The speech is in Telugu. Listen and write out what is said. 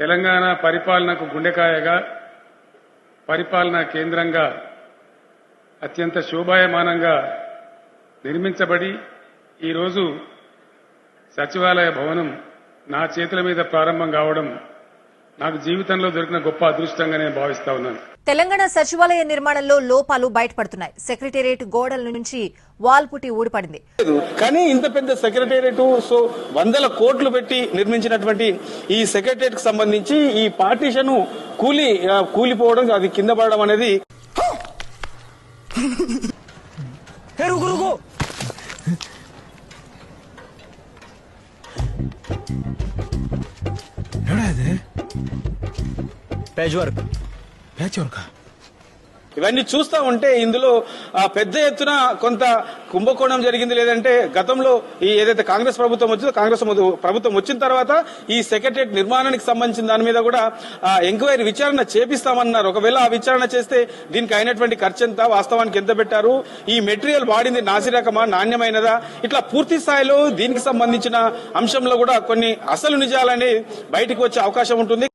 తెలంగాణ పరిపాలనకు గుండెకాయగా పరిపాలనా కేంద్రంగా అత్యంత శోభాయమానంగా నిర్మించబడి ఈరోజు సచివాలయ భవనం నా చేతుల మీద ప్రారంభం కావడం నాకు జీవితంలో దొరికిన గొప్ప అదృష్టంగా నేను భావిస్తా ఉన్నాను. తెలంగాణ సచివాలయ నిర్మాణంలో లోపాలు బయటపడుతున్నాయి. సెక్రటేరియట్ గోడల నుంచి వాల్ పుట్టి ఊడిపడింది. కానీ ఇంత పెద్ద సెక్రటేరియట్ సో వందల కోట్లు పెట్టి నిర్మించినటువంటి ఈ సెక్రటేరియట్ కి సంబంధించి ఈ పార్టీషన్ కూలిపోవడం, అది కింద పడడం అనేది ఇవన్నీ చూస్తా ఉంటే ఇందులో పెద్ద ఎత్తున కొంత కుంభకోణం జరిగింది. లేదంటే గతంలో ఈ ఏదైతే కాంగ్రెస్ ప్రభుత్వం వచ్చిందో కాంగ్రెస్ ప్రభుత్వం వచ్చిన తర్వాత ఈ సెక్రటేరియట్ నిర్మాణానికి సంబంధించిన దాని మీద కూడా ఎంక్వైరీ విచారణ చేపిస్తామన్నారు. ఒకవేళ ఆ విచారణ చేస్తే దీనికి అయినటువంటి ఖర్చు ఎంత, వాస్తవానికి ఎంత పెట్టారు, ఈ మెటీరియల్ వాడింది నాసిరకమా నాణ్యమైనదా, ఇట్లా పూర్తి స్థాయిలో దీనికి సంబంధించిన అంశంలో కూడా కొన్ని అసలు నిజాలని బయటకు వచ్చే అవకాశం ఉంటుంది.